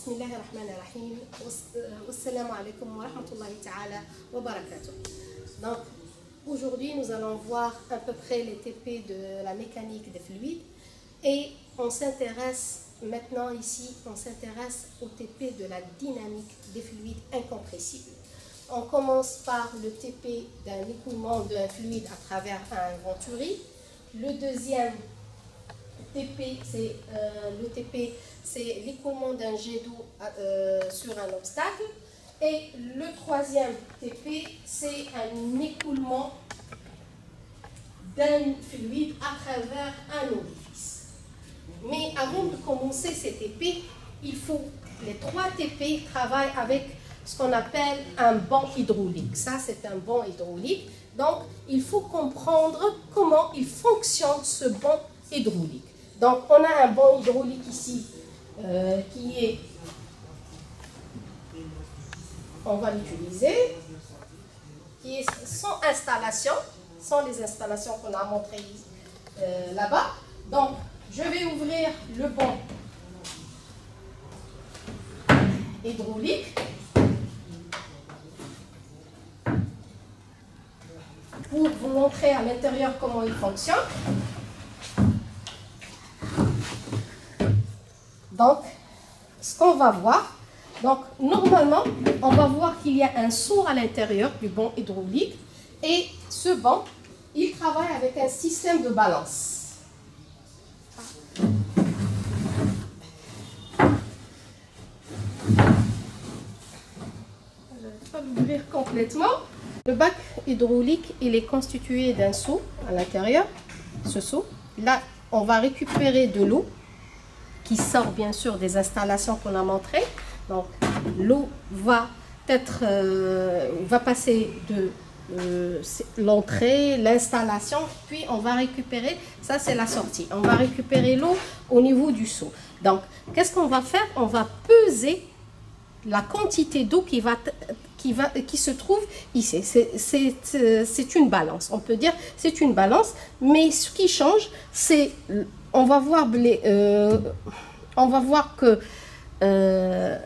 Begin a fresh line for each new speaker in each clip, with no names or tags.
بسم الله الرحمن الرحيم والسلام عليكم ورحمة الله تعالى وبركاته. Donc aujourd'hui nous allons voir à peu près les TP de la mécanique des fluides et on s'intéresse maintenant ici, on s'intéresse au TP de la dynamique des fluides incompressibles. On commence par le TP d'un écoulement d'un fluide à travers un venturi. Le deuxième TP, c'est l'écoulement d'un jet d'eau sur un obstacle. Et le troisième TP, c'est un écoulement d'un fluide à travers un orifice. Mais avant de commencer ces TP, il faut les trois TP travaillent avec ce qu'on appelle un banc hydraulique. Ça, c'est un banc hydraulique. Donc, il faut comprendre comment il fonctionne ce banc hydraulique. Donc, on a un banc hydraulique ici qui est, on va l'utiliser, qui est sans installation, sans les installations qu'on a montrées là-bas. Donc, je vais ouvrir le banc hydraulique pour vous montrer à l'intérieur comment il fonctionne. Donc, ce qu'on va voir, donc normalement, on va voir qu'il y a un seau à l'intérieur du banc hydraulique et ce banc, il travaille avec un système de balance. Je ne vais pas l'ouvrir complètement. Le bac hydraulique, il est constitué d'un seau à l'intérieur, ce seau. Là, on va récupérer de l'eau qui sort bien sûr des installations qu'on a montrées. Donc l'eau va passer de l'entrée, l'installation, puis on va récupérer, ça c'est la sortie. On va récupérer l'eau au niveau du seau. Donc qu'est-ce qu'on va faire? On va peser la quantité d'eau qui se trouve ici. C'est une balance, on peut dire c'est une balance, mais ce qui change, c'est on va voir que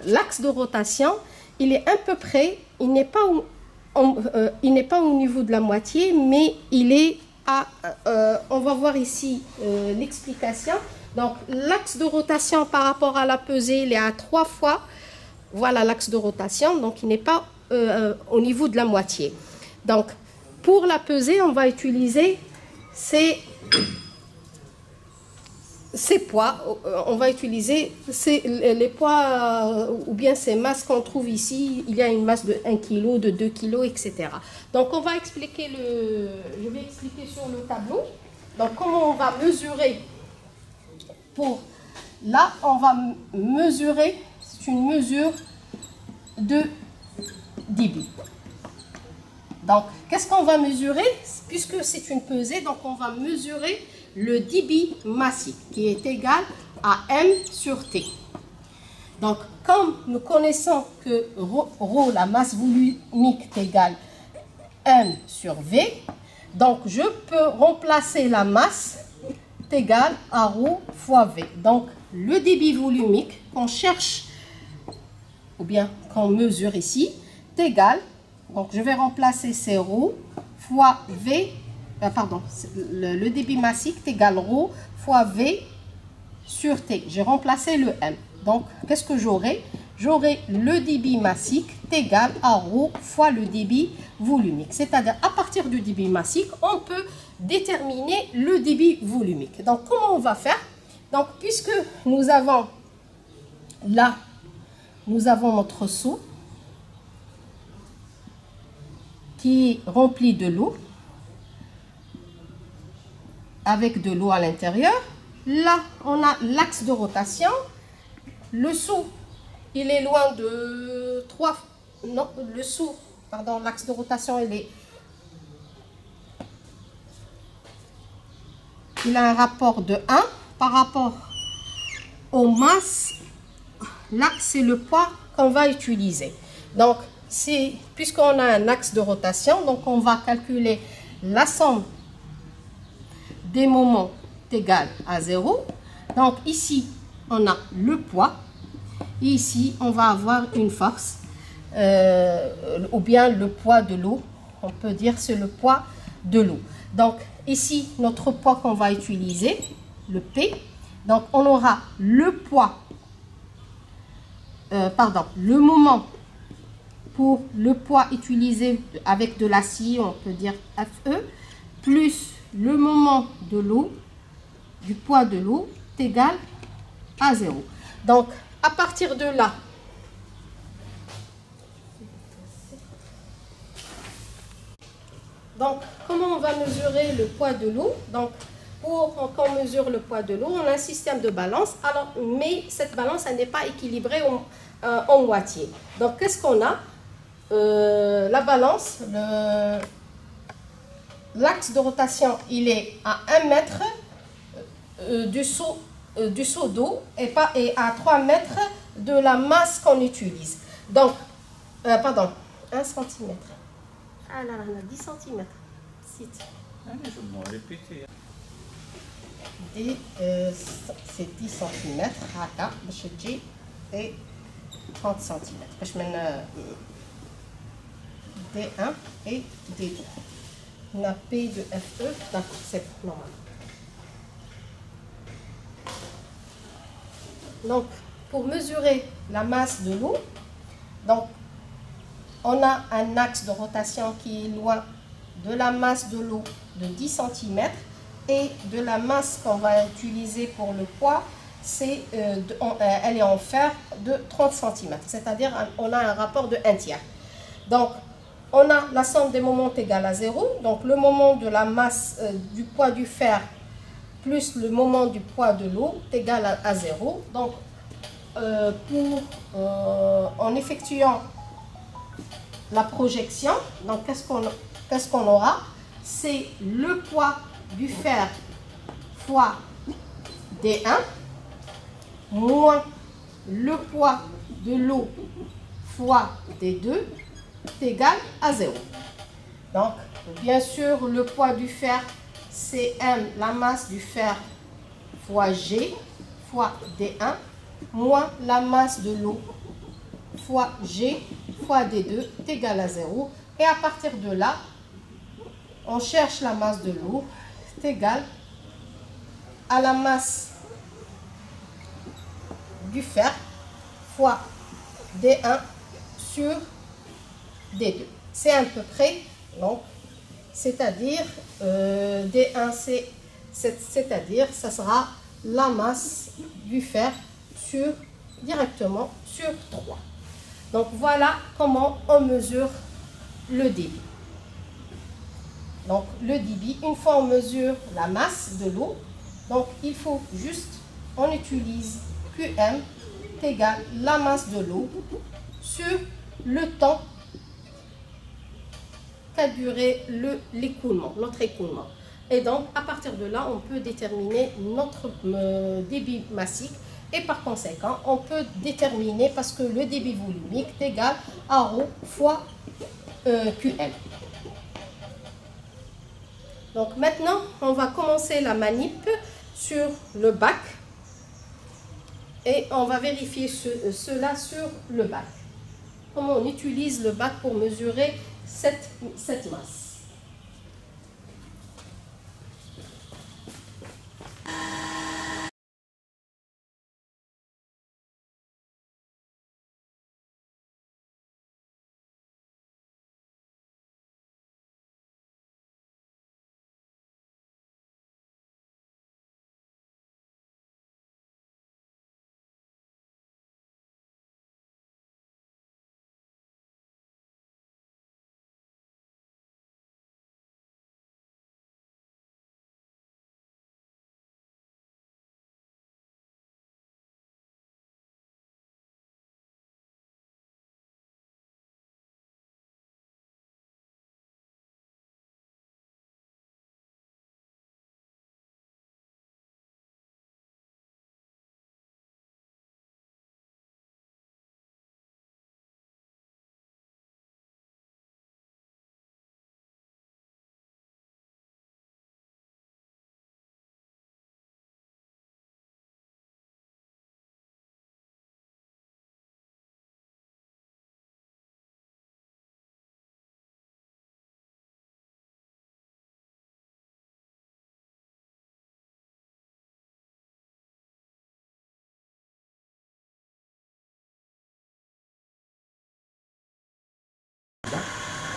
l'axe de rotation, il est à peu près, il n'est pas au niveau de la moitié, mais il est à, on va voir ici l'explication. Donc l'axe de rotation par rapport à la pesée, il est à 3 fois, voilà l'axe de rotation, donc il n'est pas au niveau de la moitié. Donc pour la pesée, on va utiliser ces poids, on va utiliser les poids ou bien ces masses qu'on trouve ici. Il y a une masse de 1 kg, de 2 kg, etc. Donc on va expliquer je vais expliquer sur le tableau. Donc comment on va mesurer là on va mesurer, c'est une mesure de débit. Donc qu'est-ce qu'on va mesurer? Puisque c'est une pesée, donc on va mesurer le débit massique qui est égal à M sur T. Donc, comme nous connaissons que ρ, la masse volumique, est égale M sur V, donc je peux remplacer la masse égale à ρ fois V. Donc, le débit volumique qu'on cherche, ou bien qu'on mesure ici, est égal, donc je vais remplacer ces ρ fois V. Pardon, le débit massique est égal à ρ fois V sur T. J'ai remplacé le M. Donc, qu'est-ce que j'aurai? J'aurai le débit massique égal à ρ fois le débit volumique. C'est-à-dire, à partir du débit massique, on peut déterminer le débit volumique. Donc, comment on va faire? Donc, puisque nous avons là, nous avons notre seau qui est rempli de l'eau, avec de l'eau à l'intérieur. Là, on a l'axe de rotation. Le seau, il est loin de 3... Non, le seau, pardon, l'axe de rotation, il a un rapport de 1 par rapport aux masses. Là, c'est le poids qu'on va utiliser. Donc, puisqu'on a un axe de rotation, donc on va calculer la somme des moments égale à 0. Donc ici, on a le poids Et ici, on va avoir une force, ou bien le poids de l'eau. On peut dire c'est le poids de l'eau. Donc, ici, notre poids qu'on va utiliser, le P. Donc, on aura le poids, le moment pour le poids utilisé avec de la scie, on peut dire FE, plus le moment de l'eau, du poids de l'eau, est égal à 0. Donc, à partir de là, donc, comment on va mesurer le poids de l'eau? Donc, pour qu'on mesure le poids de l'eau, on a un système de balance. Alors, mais cette balance, elle n'est pas équilibrée en moitié. Donc, qu'est-ce qu'on a? La balance, l'axe de rotation, il est à 1 mètre du seau d'eau et à 3 mètres de la masse qu'on utilise. Donc, 1 centimètre. Ah là là, on a 10 centimètres. C'est 10 centimètres. Et 30 centimètres. Je mets D1 et D2. On a P de FE, d'accord, c'est normal. Donc, pour mesurer la masse de l'eau, donc, on a un axe de rotation qui est loin de la masse de l'eau de 10 cm et de la masse qu'on va utiliser pour le poids, elle est en fer de 30 cm, c'est-à-dire on a un rapport de 1 tiers. Donc, on a la somme des moments égale à 0, donc le moment de la masse du poids du fer plus le moment du poids de l'eau est égal à 0. Donc, en effectuant la projection, donc qu'est-ce qu'on aura? C'est le poids du fer fois D1 moins le poids de l'eau fois D2 est égal à 0. Donc, bien sûr, le poids du fer, c'est M, la masse du fer, fois G, fois D1, moins la masse de l'eau, fois G, fois D2, est égal à 0. Et à partir de là, on cherche la masse de l'eau, est égal à la masse du fer, fois D1 sur D2. C'est à peu près, donc, c'est-à-dire D1, c'est-à-dire, ça sera la masse du fer directement sur 3. Donc, voilà comment on mesure le débit. Donc, le débit, une fois on mesure la masse de l'eau, donc il faut juste, on utilise QM égale la masse de l'eau sur le temps qu'a duré l'écoulement, notre écoulement. Et donc, à partir de là, on peut déterminer notre débit massique et par conséquent, on peut déterminer, parce que le débit volumique est égal à ρ fois QL. Donc maintenant, on va commencer la manip sur le bac et on va vérifier cela sur le bac. Comment on utilise le bac pour mesurer cette masse.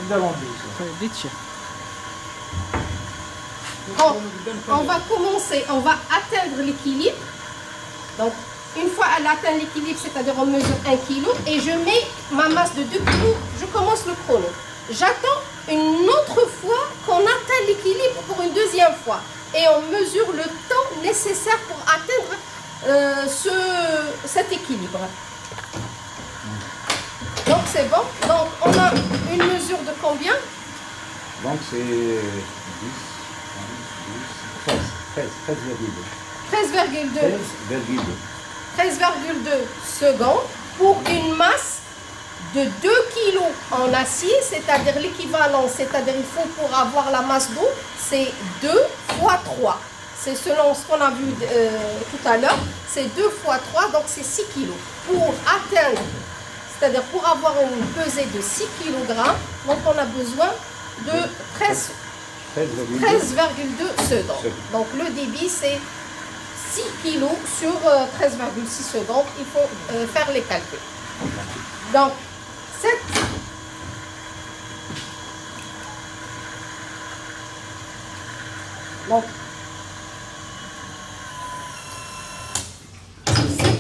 Donc, on va commencer, on va atteindre l'équilibre. Donc, une fois elle atteint l'équilibre, c'est-à-dire on mesure 1 kg et je mets ma masse de 2 kg, je commence le chrono. J'attends une autre fois qu'on atteint l'équilibre pour une deuxième fois. Et on mesure le temps nécessaire pour atteindre cet équilibre. Donc c'est bon. Donc on a une mesure de combien?
Donc c'est 10,
13,2 secondes pour une masse de 2 kg en acier, c'est-à-dire l'équivalent, c'est-à-dire il faut pour avoir la masse d'eau, c'est 2 fois 3. C'est selon ce qu'on a vu tout à l'heure, c'est 2 fois 3, donc c'est 6 kg. Pour atteindre, c'est-à-dire pour avoir une pesée de 6 kg, donc on a besoin de 13,2 secondes. Donc le débit c'est 6 kg sur 13,6 secondes. Il faut faire les calculs. Donc cette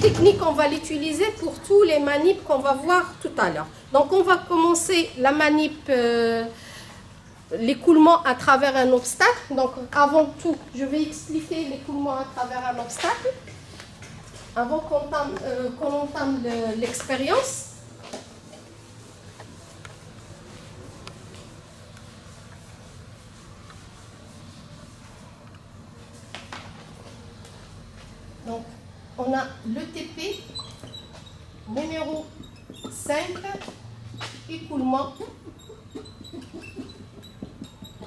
technique, on va l'utiliser pour tous les manips qu'on va voir tout à l'heure. Donc on va commencer la manip l'écoulement à travers un obstacle. Donc avant tout, je vais expliquer l'écoulement à travers un obstacle avant qu'on entame l'expérience. Donc on a le TP numéro 5, écoulement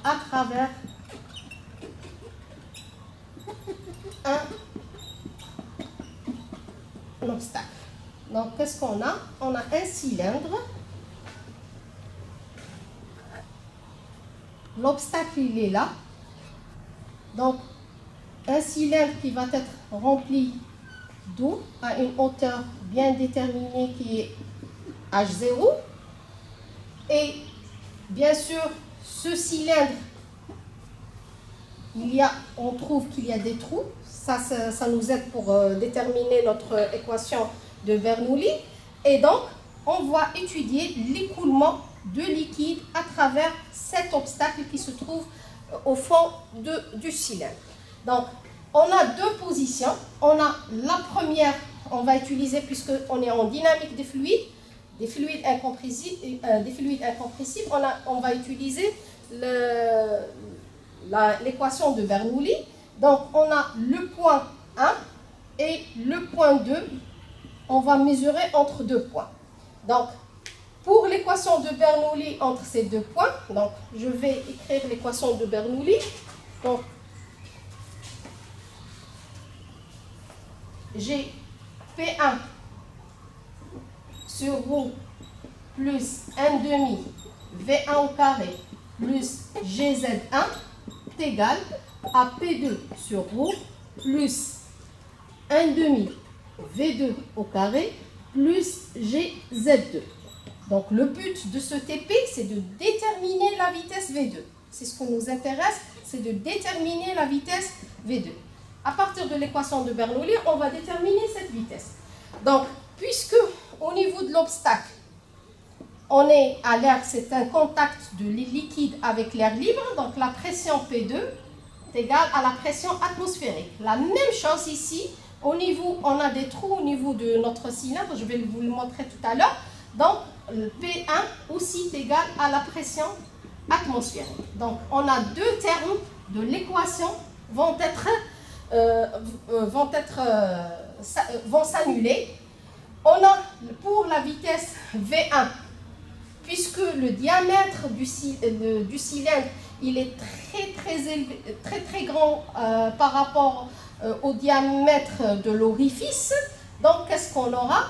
à travers un obstacle. Donc qu'est-ce qu'on a? On a un cylindre. L'obstacle il est là. Donc un cylindre qui va être rempli d'eau à une hauteur bien déterminée qui est H0. Et bien sûr, ce cylindre, on trouve qu'il y a des trous. Ça nous aide pour déterminer notre équation de Bernoulli. Et donc, on va étudier l'écoulement de liquide à travers cet obstacle qui se trouve au fond du cylindre. Donc, on a deux positions. On a la première, on va utiliser, puisqu'on est en dynamique des fluides incompressibles, on va utiliser l'équation de Bernoulli. Donc, on a le point 1 et le point 2. On va mesurer entre deux points. Donc, pour l'équation de Bernoulli entre ces deux points, donc je vais écrire l'équation de Bernoulli. Donc, j'ai P1 sur ρ plus 1 demi V1 au carré plus GZ1 est égal à P2 sur ρ plus 1 demi V2 au carré plus GZ2. Donc le but de ce TP, c'est de déterminer la vitesse V2. C'est ce qui nous intéresse, c'est de déterminer la vitesse V2. À partir de l'équation de Bernoulli, on va déterminer cette vitesse. Donc, puisque au niveau de l'obstacle, on est à l'air, c'est un contact de liquide avec l'air libre, donc la pression P2 est égale à la pression atmosphérique. La même chose ici, au niveau, on a des trous au niveau de notre cylindre, je vais vous le montrer tout à l'heure. Donc, le P1 aussi est égal à la pression atmosphérique. Donc, on a deux termes de l'équation vont s'annuler. On a pour la vitesse V1, puisque le diamètre du cylindre il est très grand par rapport au diamètre de l'orifice. Donc qu'est-ce qu'on aura?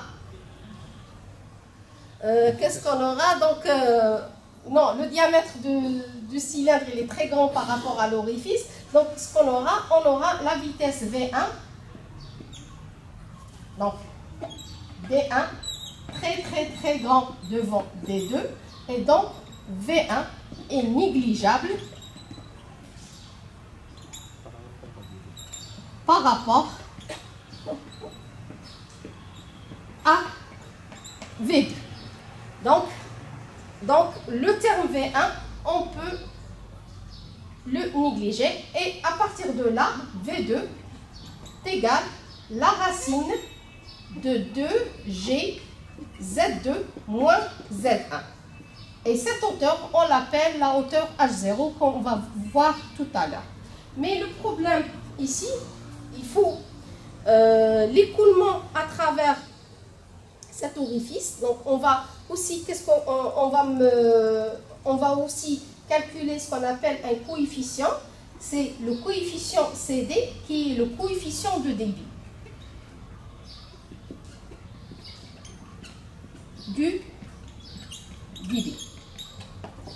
Non, le diamètre du cylindre il est très grand par rapport à l'orifice. Donc ce qu'on aura, on aura la vitesse V1. Donc V1 très grand devant V2 et donc V1 est négligeable par rapport à V2. Donc le terme V1, on peut le négliger. Et à partir de là, V2 est égal à la racine de 2G Z2 moins Z1. Et cette hauteur, on l'appelle la hauteur H0 qu'on va voir tout à l'heure. Mais le problème ici, il faut l'écoulement à travers cet orifice. Donc on va aussi, on va aussi calculer ce qu'on appelle un coefficient. C'est le coefficient CD qui est le coefficient de débit du débit.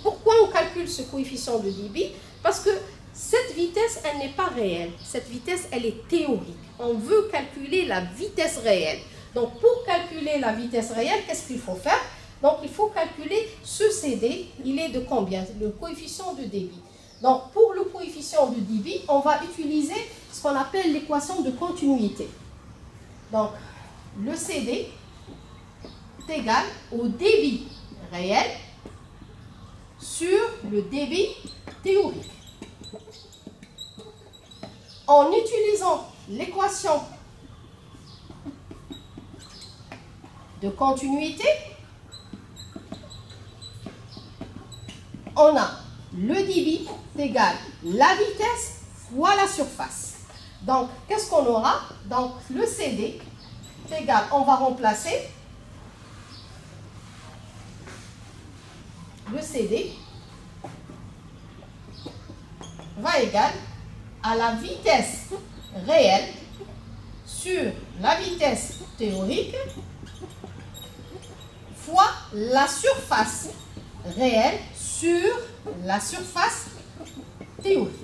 Pourquoi on calcule ce coefficient de débit? Parce que cette vitesse, elle n'est pas réelle. Cette vitesse, elle est théorique. On veut calculer la vitesse réelle. Donc, pour calculer la vitesse réelle, qu'est-ce qu'il faut faire? Donc, il faut calculer ce CD. Il est de combien? Le coefficient de débit. Donc, pour le coefficient de débit, on va utiliser ce qu'on appelle l'équation de continuité. Donc, le CD est égal au débit réel sur le débit théorique. En utilisant l'équation de continuité, on a le débit égal la vitesse fois la surface. Donc, qu'est-ce qu'on aura? Donc, le CD est égal, on va remplacer le CD va égal à la vitesse réelle sur la vitesse théorique fois la surface réelle sur la surface théorique.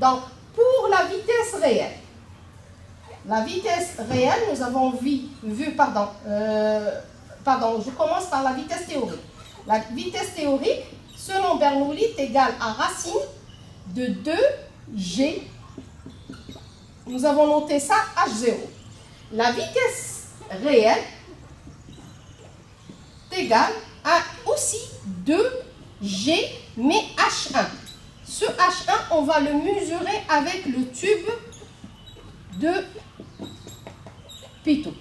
Donc, pour la vitesse réelle, nous avons vu je commence par la vitesse théorique. La vitesse théorique, selon Bernoulli, est égale à racine de 2G. Nous avons noté ça H0. La vitesse réelle est égale à aussi 2G, mais H1. Ce H1, on va le mesurer avec le tube de Pitot.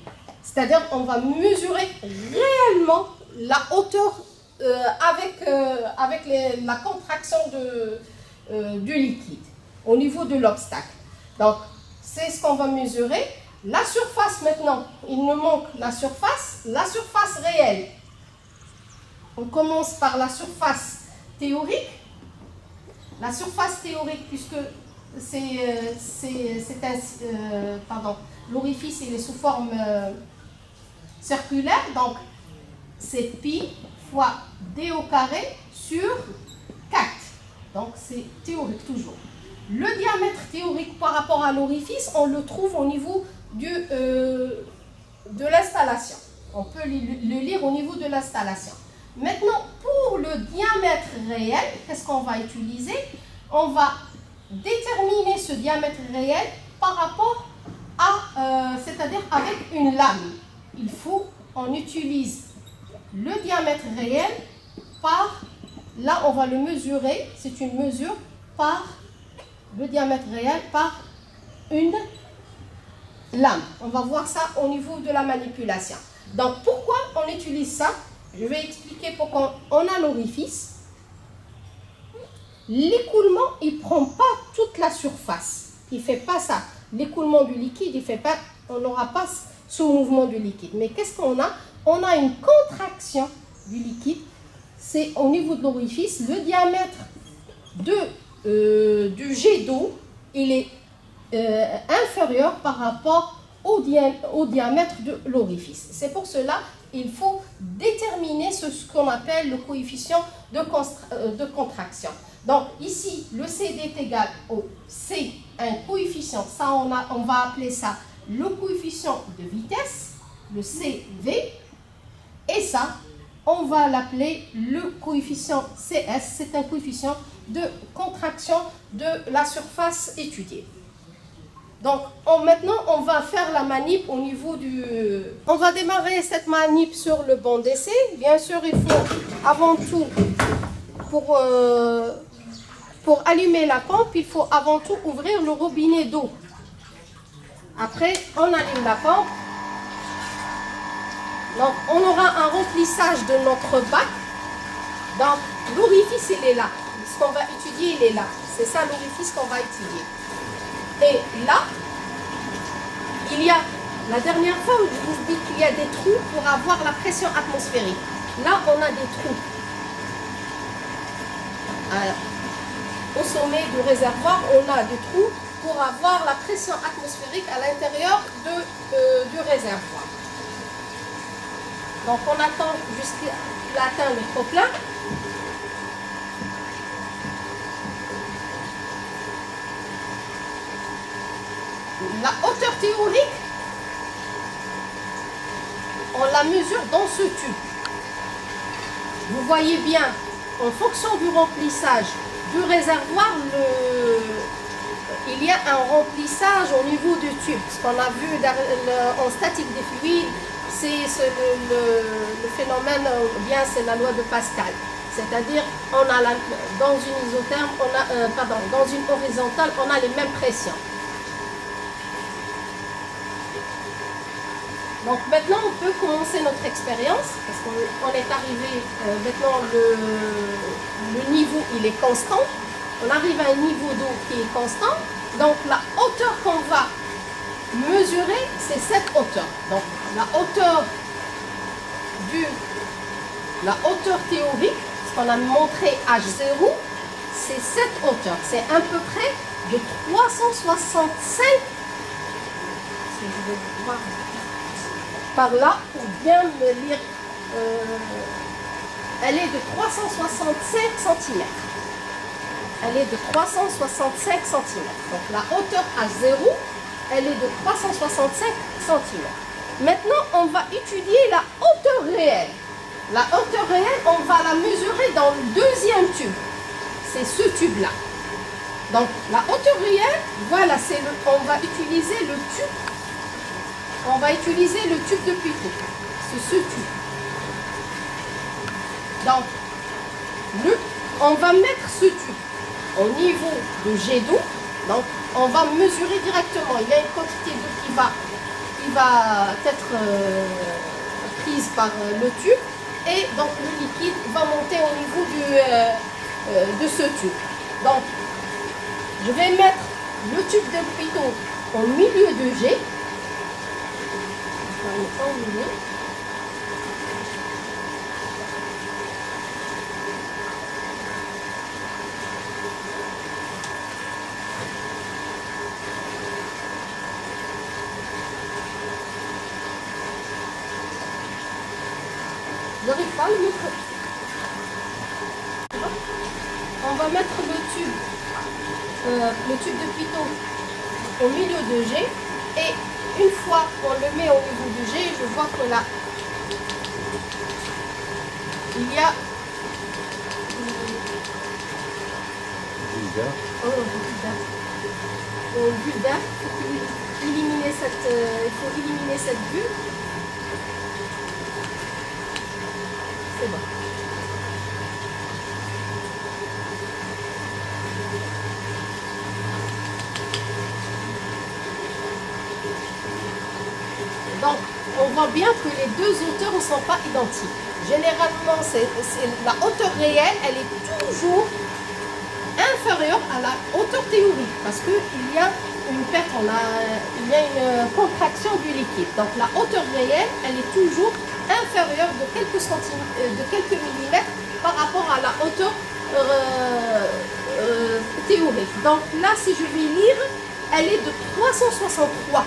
C'est-à-dire on va mesurer réellement la hauteur avec la contraction du liquide au niveau de l'obstacle. Donc, c'est ce qu'on va mesurer. La surface maintenant, il nous manque la surface réelle. On commence par la surface théorique. La surface théorique, puisque l'orifice il est sous forme circulaire, donc c'est pi fois d au carré sur 4. Donc c'est théorique toujours. Le diamètre théorique par rapport à l'orifice, on le trouve au niveau de l'installation. On peut le lire au niveau de l'installation. Maintenant, pour le diamètre réel, qu'est-ce qu'on va utiliser? On va déterminer ce diamètre réel par rapport à, c'est-à-dire avec une lame. On utilise le diamètre réel par, là on va le mesurer, c'est une mesure par le diamètre réel par une lame. On va voir ça au niveau de la manipulation. Donc pourquoi on utilise ça? Je vais expliquer pourquoi on a l'orifice. L'écoulement, il ne prend pas toute la surface. Il ne fait pas ça. L'écoulement du liquide, il fait pas, on n'aura pas ce mouvement du liquide. Mais qu'est-ce qu'on a? On a une contraction du liquide. C'est au niveau de l'orifice. Le diamètre du jet d'eau, il est inférieur par rapport au diamètre de l'orifice. C'est pour cela qu'il faut déterminer ce qu'on appelle le coefficient de contraction. Donc ici, le CD est égal au C, un coefficient, ça on va appeler ça le coefficient de vitesse, le CV, et ça, on va l'appeler le coefficient CS. C'est un coefficient de contraction de la surface étudiée. Donc maintenant, on va faire la manip au niveau du... On va démarrer cette manip sur le banc d'essai. Bien sûr, il faut avant tout, pour allumer la pompe, il faut avant tout ouvrir le robinet d'eau. Après, on allume la pompe. Donc, on aura un remplissage de notre bac. Donc, l'orifice, il est là. Ce qu'on va étudier, il est là. C'est ça l'orifice qu'on va étudier. Et là, il y a, la dernière fois, je vous dis qu'il y a des trous pour avoir la pression atmosphérique. Là, on a des trous. Au sommet du réservoir, on a des trous pour avoir la pression atmosphérique à l'intérieur du réservoir. Donc on attend jusqu'à atteindre le trop-plein. La hauteur théorique, on la mesure dans ce tube. Vous voyez bien, en fonction du remplissage du réservoir, il y a un remplissage au niveau du tube. Ce qu'on a vu en statique des fluides, c'est le phénomène, bien c'est la loi de Pascal. C'est-à-dire, dans une isotherme, dans une horizontale, on a les mêmes pressions. Donc maintenant, on peut commencer notre expérience, parce qu'on est arrivé, maintenant le niveau il est constant. On arrive à un niveau d'eau qui est constant. Donc la hauteur qu'on va mesurer, c'est cette hauteur. Donc la hauteur théorique, ce qu'on a montré H0, c'est cette hauteur. C'est à peu près de 365. Si je vais voir par là pour bien me lire, elle est de 365 cm. Elle est de 365 cm. Donc la hauteur H0, elle est de 365 cm. Maintenant, on va étudier la hauteur réelle. La hauteur réelle, on va la mesurer dans le deuxième tube. C'est ce tube-là. Donc la hauteur réelle, voilà, on va utiliser le tube. On va utiliser le tube de Pitot. C'est ce tube. Donc, on va mettre ce tube au niveau de jet d'eau. Donc, on va mesurer directement. Il y a une quantité d'eau qui va être prise par le tube. Et donc, le liquide va monter au niveau de ce tube. Donc, je vais mettre le tube de Pitot au milieu de jet. J'arrive pas à le mettre. On va mettre le tube de Pitot au milieu de jet et une fois qu'on le met au niveau du jet, je vois que là, il y a bulle d'air. Il faut éliminer cette bulle. C'est bon. Donc, on voit bien que les deux hauteurs ne sont pas identiques. Généralement, la hauteur réelle, elle est toujours inférieure à la hauteur théorique parce qu'il y a une perte, il y a une contraction du liquide. Donc, la hauteur réelle, elle est toujours inférieure de quelques millimètres par rapport à la hauteur théorique. Donc, là, si je vais lire, elle est de 363.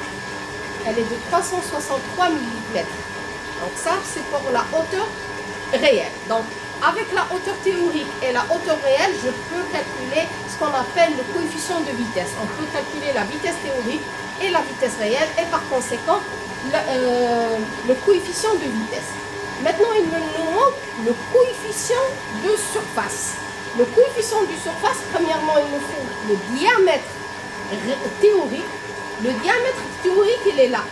Elle est de 363 mm. Donc ça, c'est pour la hauteur réelle. Donc, avec la hauteur théorique et la hauteur réelle, je peux calculer ce qu'on appelle le coefficient de vitesse. On peut calculer la vitesse théorique et la vitesse réelle et par conséquent, le coefficient de vitesse. Maintenant, il nous manque le coefficient de surface. Le coefficient de surface, premièrement, il nous faut le diamètre théorique. Le diamètre théorique, il est là.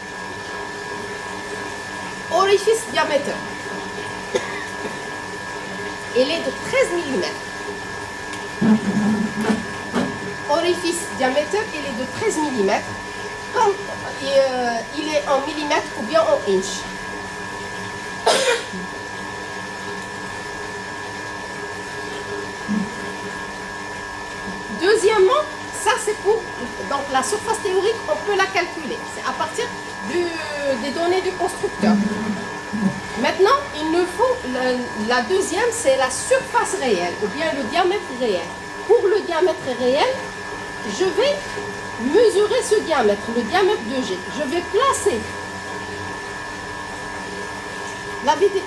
Orifice diamètre. Il est de 13 mm. Orifice diamètre, il est de 13 mm. Comme il est en millimètres ou bien en inch. Deuxièmement, ça c'est pour donc la surface théorique, on peut la calculer. C'est à partir des données du constructeur. Maintenant, il nous faut la deuxième, c'est la surface réelle ou bien le diamètre réel. Pour le diamètre réel, je vais mesurer ce diamètre, le diamètre de G. Je vais placer la vidéo.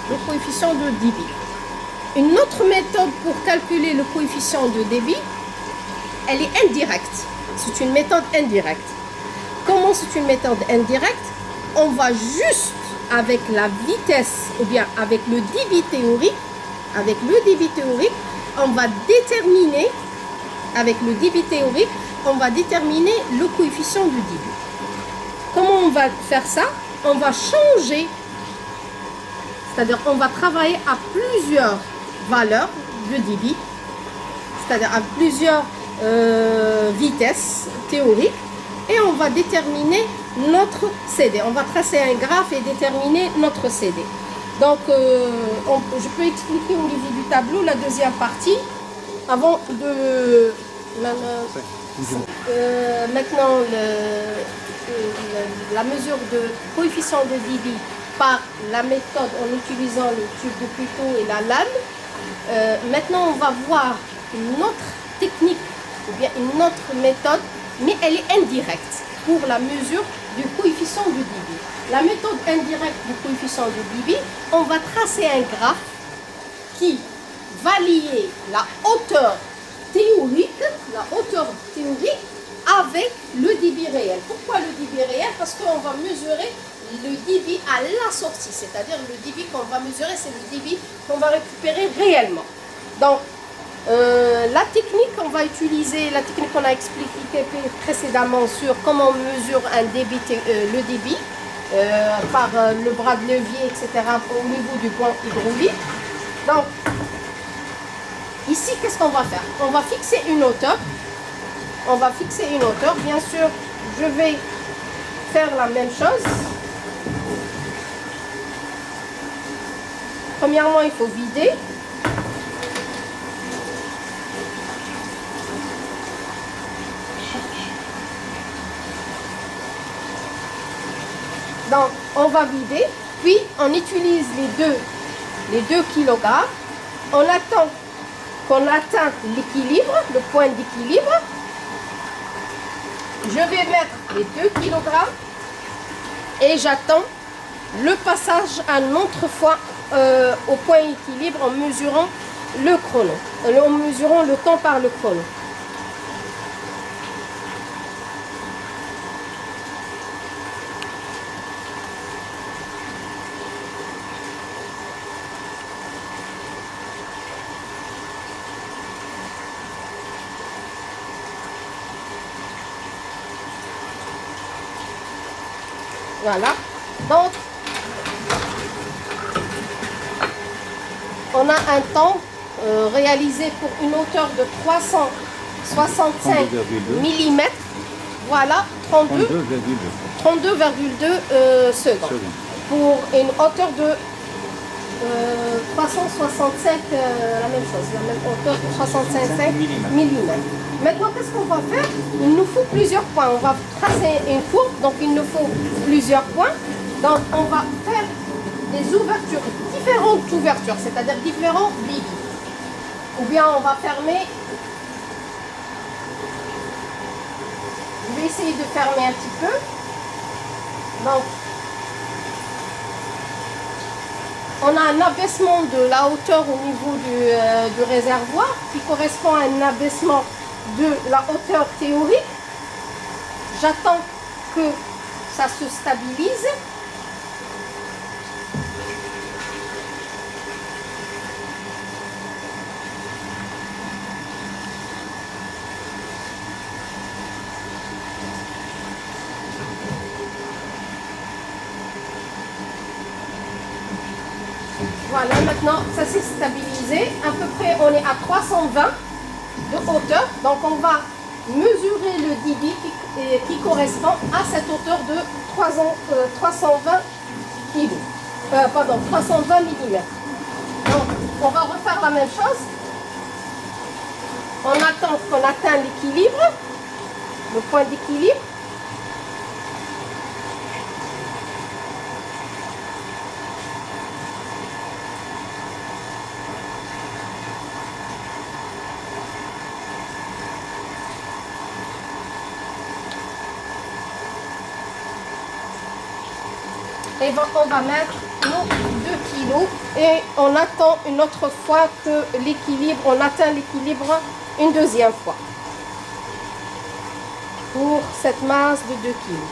Le coefficient de débit. Une autre méthode pour calculer le coefficient de débit, elle est indirecte. C'est une méthode indirecte. Comment c'est une méthode indirecte? On va juste avec la vitesse ou bien avec le débit théorique, on va déterminer, avec le débit théorique, on va déterminer le coefficient du débit. Comment on va faire ça? On va changer C'est-à-dire on va travailler à plusieurs valeurs de débit, c'est-à-dire à plusieurs vitesses théoriques, et on va déterminer notre CD. On va tracer un graphe et déterminer notre CD. Donc, je peux expliquer au niveau du tableau la deuxième partie avant de... maintenant, la mesure de coefficient de débit par la méthode en utilisant le tube de Puto et la lame. Maintenant, on va voir une autre technique ou bien une autre méthode, mais elle est indirecte pour la mesure du coefficient de débit. La méthode indirecte du coefficient de débit, on va tracer un graphe qui va lier la hauteur théorique avec le débit réel. Pourquoi le débit réel? Parce qu'on va mesurer le débit à la sortie, c'est-à-dire le débit qu'on va mesurer, c'est le débit qu'on va récupérer réellement. Donc, la technique qu'on va utiliser, la technique qu'on a expliquée précédemment sur comment on mesure un débit, le débit par le bras de levier, etc. au niveau du point hydraulique. Donc, ici, qu'est-ce qu'on va faire? On va fixer une hauteur. On va fixer une hauteur. Bien sûr, je vais faire la même chose. Premièrement, il faut vider. Donc, on va vider, puis on utilise les 2 kg. On attend qu'on atteint l'équilibre, le point d'équilibre. Je vais mettre les 2 kg et j'attends le passage à une autre fois au point d'équilibre en mesurant le chrono, en mesurant le temps par le chrono. Voilà, donc on a un temps réalisé pour une hauteur de 365 mm, voilà, 32,2 secondes. Pour une hauteur de 365, la même chose, la même hauteur de 365 mm. Maintenant, qu'est-ce qu'on va faire? Il nous faut plusieurs points. On va tracer une courbe, donc il nous faut plusieurs points. Donc, on va faire des ouvertures, différentes ouvertures, c'est-à-dire différents débits. Ou bien on va fermer. Je vais essayer de fermer un petit peu. Donc, on a un abaissement de la hauteur au niveau du réservoir qui correspond à un abaissement de la hauteur théorique. J'attends que ça se stabilise. Voilà, maintenant ça s'est stabilisé. À peu près, on est à 320 de hauteur. Donc, on va mesurer le débit qui correspond à cette hauteur de 320 kg. Pardon, 320 mm. Donc, on va refaire la même chose. On attend qu'on atteigne l'équilibre, le point d'équilibre. Et on va mettre nos 2 kilos et on attend une autre fois que l'équilibre, on atteint l'équilibre une deuxième fois pour cette masse de 2 kilos.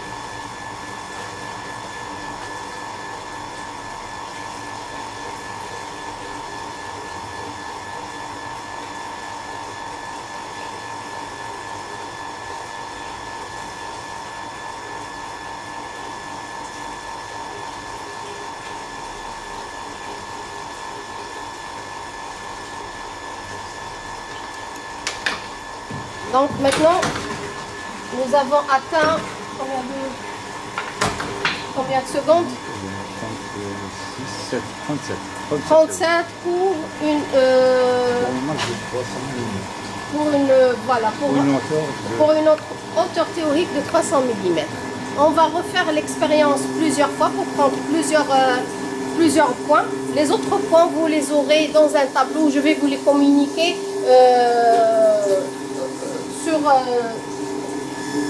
Donc maintenant, nous avons atteint combien de secondes?
36, 37.
37 pour une pour une hauteur théorique de 300 mm. On va refaire l'expérience plusieurs fois pour prendre plusieurs points. Les autres points, vous les aurez dans un tableau. Je vais vous les communiquer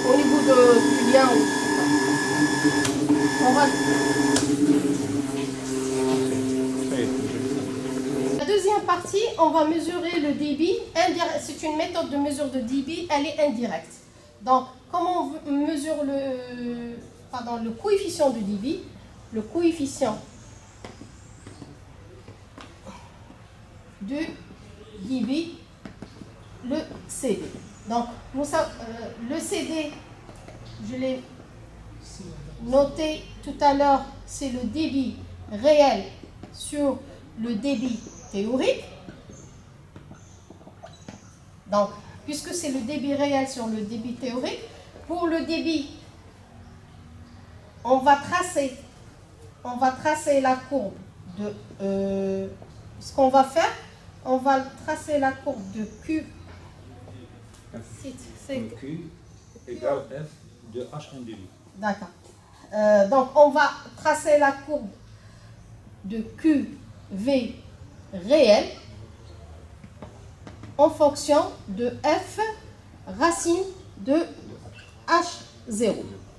au niveau du lien. La deuxième partie, on va mesurer le débit indirect. C'est une méthode de mesure de débit, elle est indirecte. Donc, comment on mesure le coefficient de débit? Le coefficient du débit, le CD. Donc, le CD, je l'ai noté tout à l'heure, c'est le débit réel sur le débit théorique. Donc, puisque c'est le débit réel sur le débit théorique, pour le débit, on va tracer la courbe de... ce qu'on va faire, on va tracer la courbe de Q.
Q égale F de H individu.
D'accord. Donc, on va tracer la courbe de QV réel en fonction de F racine de H0.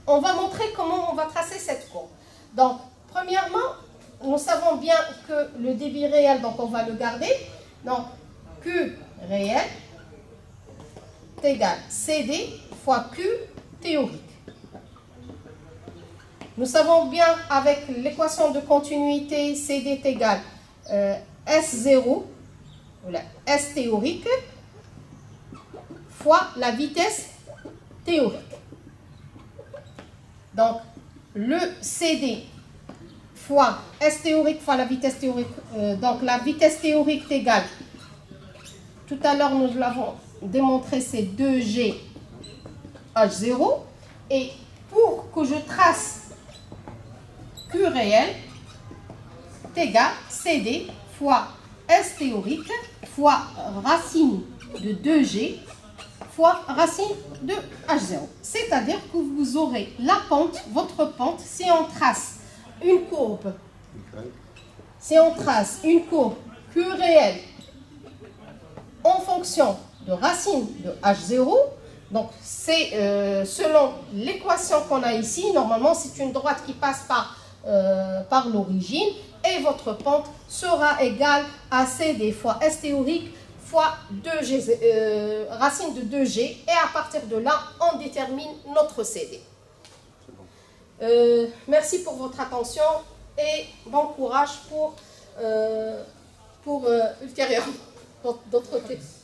On va montrer comment on va tracer cette courbe. Donc, premièrement, nous savons bien que le débit réel, donc on va le garder. Donc, Q réel est égal CD fois Q théorique. Nous savons bien avec l'équation de continuité CD est égal S0, la S théorique, fois la vitesse théorique. Donc, le CD fois S théorique fois la vitesse théorique, donc la vitesse théorique est égale, tout à l'heure nous l'avons démontré, c'est 2G H0. Et pour que je trace Q réel est égal CD fois S théorique fois racine de 2G fois racine de H0. C'est-à-dire que vous aurez la pente, votre pente, si on trace une courbe, Q réel en fonction de racine de H0, donc c'est selon l'équation qu'on a ici, normalement c'est une droite qui passe par l'origine, et votre pente sera égale à CD fois S théorique fois 2G, racine de 2G, et à partir de là, on détermine notre CD. Merci pour votre attention et bon courage pour ultérieurement d'autres textes.